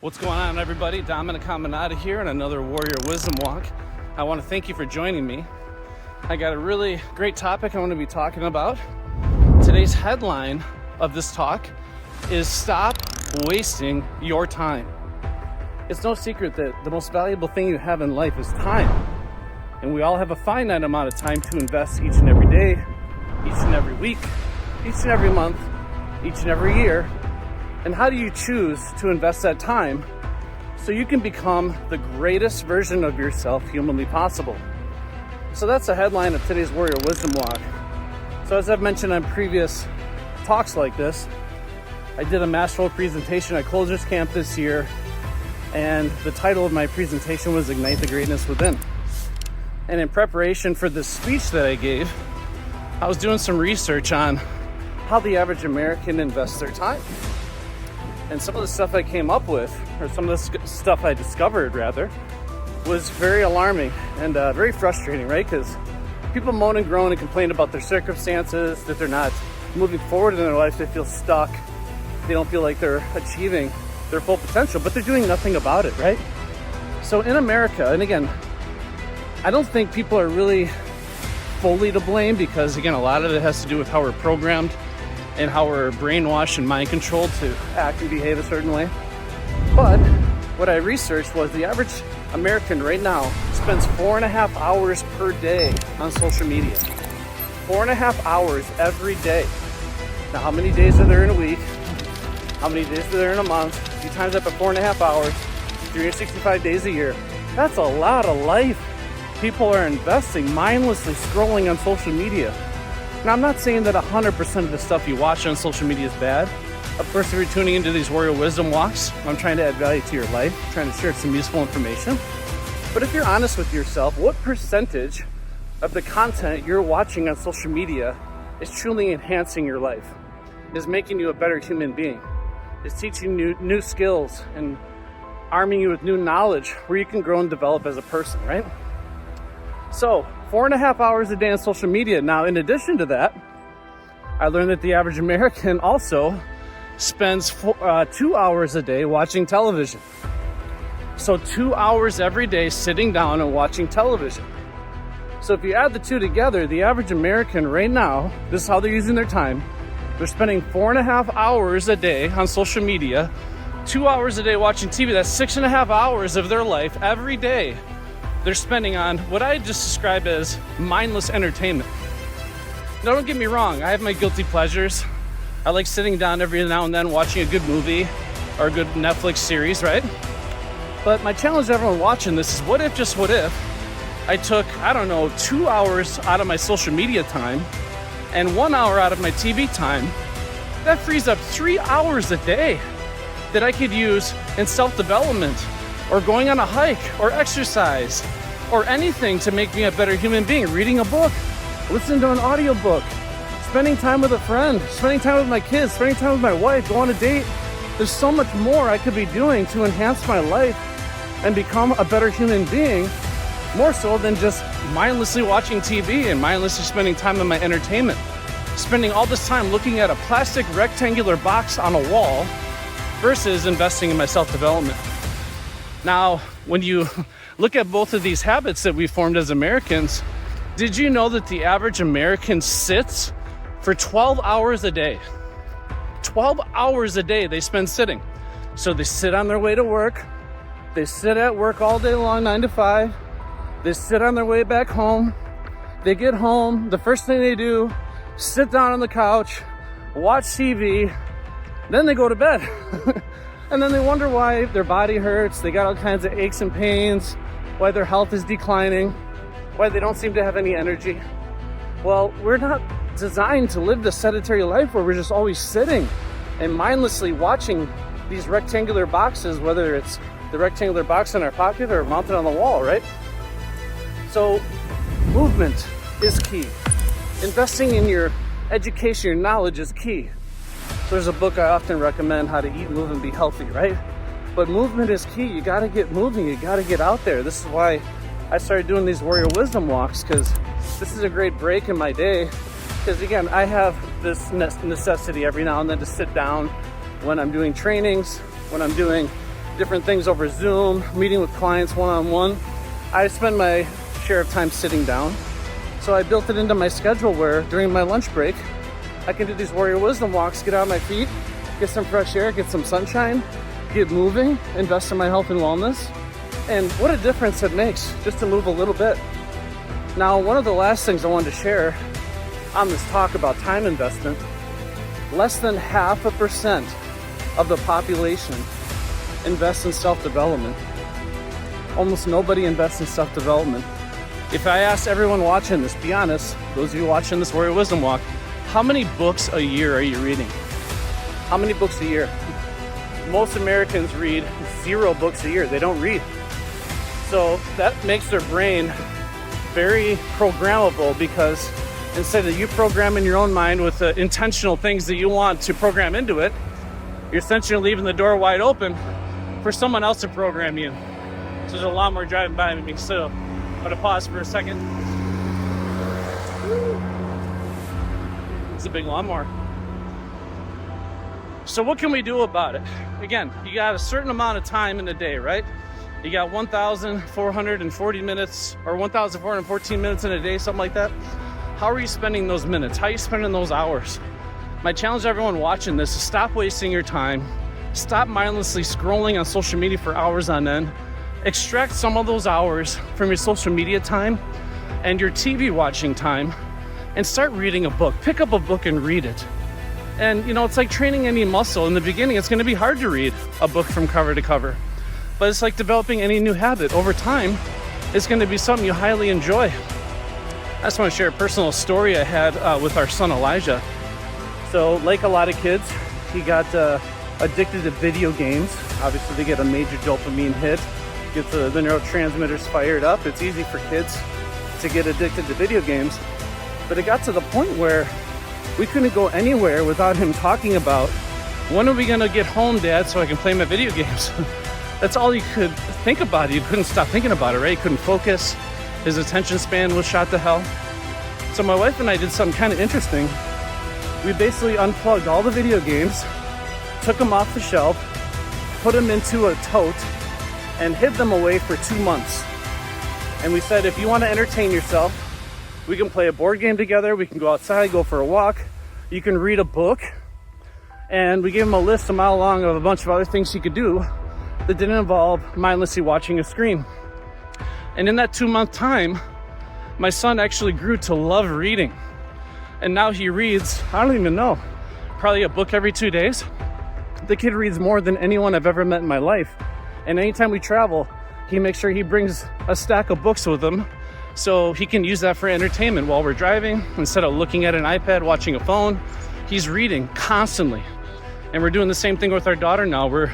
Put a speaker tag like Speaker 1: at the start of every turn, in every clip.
Speaker 1: What's going on, everybody? Dominic Caminata here in another Warrior Wisdom Walk. I want to thank you for joining me. I got a really great topic I want to be talking about. Today's headline of this talk is Stop Wasting Your Time. It's no secret that the most valuable thing you have in life is time. And we all have a finite amount of time to invest each and every day, each and every week, each and every month, each and every year. And how do you choose to invest that time so you can become the greatest version of yourself humanly possible? So that's the headline of today's Warrior Wisdom Walk. So as I've mentioned on previous talks like this, I did a masterful presentation at Closers Camp this year, and the title of my presentation was Ignite the Greatness Within. And in preparation for this speech that I gave, I was doing some research on how the average American invests their time. And some of the stuff I came up with, or some of the stuff I discovered rather, was very alarming and very frustrating, right? Because people moan and groan and complain about their circumstances, that they're not moving forward in their life, they feel stuck, they don't feel like they're achieving their full potential, but they're doing nothing about it, right? So in America, and again, I don't think people are really fully to blame, because again, a lot of it has to do with how we're programmed and how we're brainwashed and mind controlled to act and behave a certain way. But what I researched was the average American right now spends 4.5 hours per day on social media. 4.5 hours every day. Now, how many days are there in a week? How many days are there in a month? You times that by 4.5 hours, 365 days a year. That's a lot of life people are investing mindlessly scrolling on social media. Now, I'm not saying that 100% of the stuff you watch on social media is bad. Of course, if you're tuning into these Warrior Wisdom Walks, I'm trying to add value to your life, trying to share some useful information. But if you're honest with yourself, what percentage of the content you're watching on social media is truly enhancing your life, is making you a better human being, is teaching you new skills and arming you with new knowledge where you can grow and develop as a person, right? So 4.5 hours a day on social media. Now, in addition to that, I learned that the average American also spends 2 hours a day watching television. So 2 hours every day sitting down and watching television. So if you add the two together, the average American right now, this is how they're using their time. They're spending 4.5 hours a day on social media, 2 hours a day watching TV. That's 6.5 hours of their life every day they're spending on what I just describe as mindless entertainment. Now, don't get me wrong, I have my guilty pleasures. I like sitting down every now and then watching a good movie or a good Netflix series, right? But my challenge to everyone watching this is, what if, just what if, I took, 2 hours out of my social media time and 1 hour out of my TV time? That frees up 3 hours a day that I could use in self-development, or going on a hike, or exercise, or anything to make me a better human being. Reading a book, listening to an audiobook, spending time with a friend, spending time with my kids, spending time with my wife, go on a date. There's so much more I could be doing to enhance my life and become a better human being, more so than just mindlessly watching TV and mindlessly spending time on my entertainment. Spending all this time looking at a plastic rectangular box on a wall versus investing in my self-development. Now, when you look at both of these habits that we formed as Americans, did you know that the average American sits for 12 hours a day? 12 hours a day they spend sitting. So they sit on their way to work, they sit at work all day long, 9 to 5, they sit on their way back home, they get home, the first thing they do, sit down on the couch, watch TV, then they go to bed. And then they wonder why their body hurts, they got all kinds of aches and pains, why their health is declining, why they don't seem to have any energy. Well, we're not designed to live this sedentary life where we're just always sitting and mindlessly watching these rectangular boxes, whether it's the rectangular box in our pocket or mounted on the wall, right? So movement is key. Investing in your education, your knowledge is key. There's a book I often recommend, How to Eat, Move, and Be Healthy, right? But movement is key. You got to get moving. You got to get out there. This is why I started doing these Warrior Wisdom Walks, because this is a great break in my day. Because again, I have this necessity every now and then to sit down when I'm doing trainings, when I'm doing different things over Zoom, meeting with clients one-on-one. I spend my share of time sitting down. So I built it into my schedule where during my lunch break, I can do these warrior wisdom walks, get out on my feet, get some fresh air, get some sunshine, get moving, invest in my health and wellness. And what a difference it makes just to move a little bit. Now, one of the last things I wanted to share on this talk about time investment, less than 0.5% of the population invests in self-development. Almost nobody invests in self-development. If I asked everyone watching this, be honest, those of you watching this Warrior Wisdom Walk, how many books a year are you reading? How many books a year? Most Americans read 0 books a year. They don't read. So that makes their brain very programmable, because instead of you programming your own mind with the intentional things that you want to program into it, you're essentially leaving the door wide open for someone else to program you. So there's a lawnmower driving by me, so I'm gonna pause for a second. It's a big lawnmower. So what can we do about it? Again, you got a certain amount of time in a day, right? You got 1,440 minutes or 1,414 minutes in a day, something like that. How are you spending those minutes? How are you spending those hours? My challenge to everyone watching this is stop wasting your time. Stop mindlessly scrolling on social media for hours on end. Extract some of those hours from your social media time and your TV watching time and start reading a book. Pick up a book and read it. And you know, it's like training any muscle. In the beginning, it's gonna be hard to read a book from cover to cover. But it's like developing any new habit. Over time, it's gonna be something you highly enjoy. I just wanna share a personal story I had with our son Elijah. So like a lot of kids, he got addicted to video games. Obviously they get a major dopamine hit, gets the neurotransmitters fired up. It's easy for kids to get addicted to video games. But it got to the point where we couldn't go anywhere without him talking about, when are we gonna get home, Dad, so I can play my video games? That's all he could think about. He couldn't stop thinking about it, right? He couldn't focus. His attention span was shot to hell. So my wife and I did something kind of interesting. We basically unplugged all the video games, took them off the shelf, put them into a tote, and hid them away for 2 months. And we said, if you want to entertain yourself, we can play a board game together, we can go outside, go for a walk, you can read a book. And we gave him a list a mile long of a bunch of other things he could do that didn't involve mindlessly watching a screen. And in that 2-month time, my son actually grew to love reading. And now he reads, I don't even know, probably a book every 2 days. The kid reads more than anyone I've ever met in my life. And anytime we travel, he makes sure he brings a stack of books with him so he can use that for entertainment while we're driving. Instead of looking at an iPad, watching a phone, he's reading constantly. And we're doing the same thing with our daughter now. We're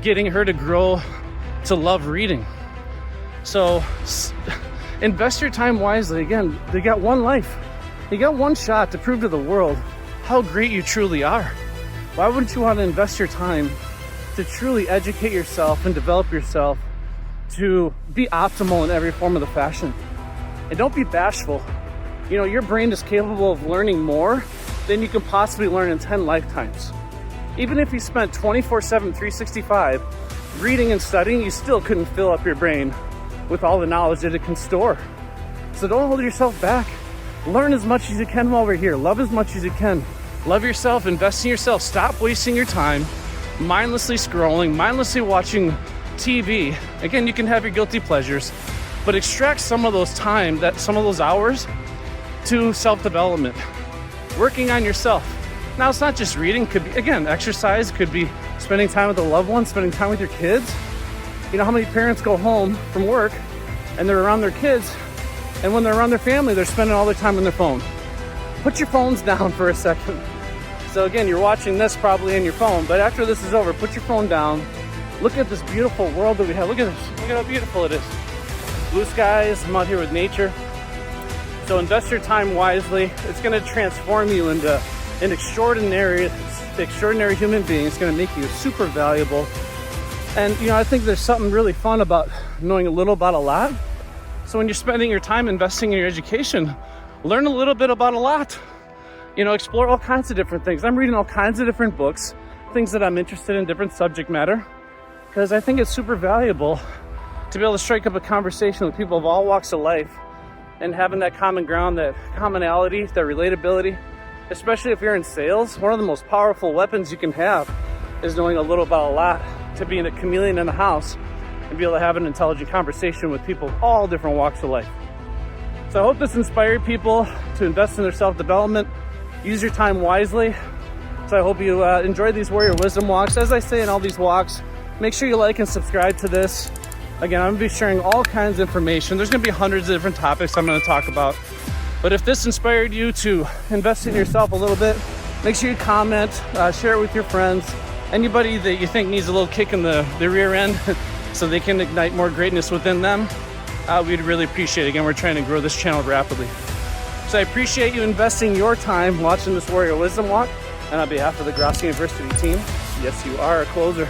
Speaker 1: getting her to grow to love reading. So invest your time wisely. Again, you got one life. You got one shot to prove to the world how great you truly are. Why wouldn't you want to invest your time to truly educate yourself and develop yourself to be optimal in every form of the fashion? And don't be bashful. You know, your brain is capable of learning more than you can possibly learn in 10 lifetimes. Even if you spent 24/7, 365 reading and studying, you still couldn't fill up your brain with all the knowledge that it can store. So don't hold yourself back. Learn as much as you can while we're here. Love as much as you can. Love yourself, invest in yourself. Stop wasting your time mindlessly scrolling, mindlessly watching TV. Again, you can have your guilty pleasures, but extract some of those time, some of those hours to self-development. Working on yourself. Now, it's not just reading. Could be, again, exercise. Could be spending time with a loved one, spending time with your kids. You know how many parents go home from work and they're around their kids, and when they're around their family, they're spending all their time on their phone. Put your phones down for a second. So again, you're watching this probably in your phone, but after this is over, put your phone down. Look at this beautiful world that we have. Look at this. Look at how beautiful it is. Blue skies. I'm out here with nature. So invest your time wisely. It's going to transform you into an extraordinary human being. It's going to make you super valuable. And you know, I think there's something really fun about knowing a little about a lot. So when you're spending your time investing in your education, learn a little bit about a lot. You know, explore all kinds of different things. I'm reading all kinds of different books, things that I'm interested in, different subject matter. because I think it's super valuable to be able to strike up a conversation with people of all walks of life and having that common ground, that commonality, that relatability. Especially if you're in sales, one of the most powerful weapons you can have is knowing a little about a lot, to being a chameleon in the house and be able to have an intelligent conversation with people of all different walks of life. So I hope this inspired people to invest in their self-development, use your time wisely. So I hope you enjoy these Warrior Wisdom walks. As I say in all these walks, make sure you like and subscribe to this. Again, I'm gonna be sharing all kinds of information. There's gonna be hundreds of different topics I'm gonna talk about. But if this inspired you to invest in yourself a little bit, make sure you comment, share it with your friends, anybody that you think needs a little kick in the rear end so they can ignite more greatness within them. We'd really appreciate it. Again, we're trying to grow this channel rapidly. So I appreciate you investing your time watching this Warrior Wisdom Walk. And on behalf of the Grosso University team, yes, you are a closer.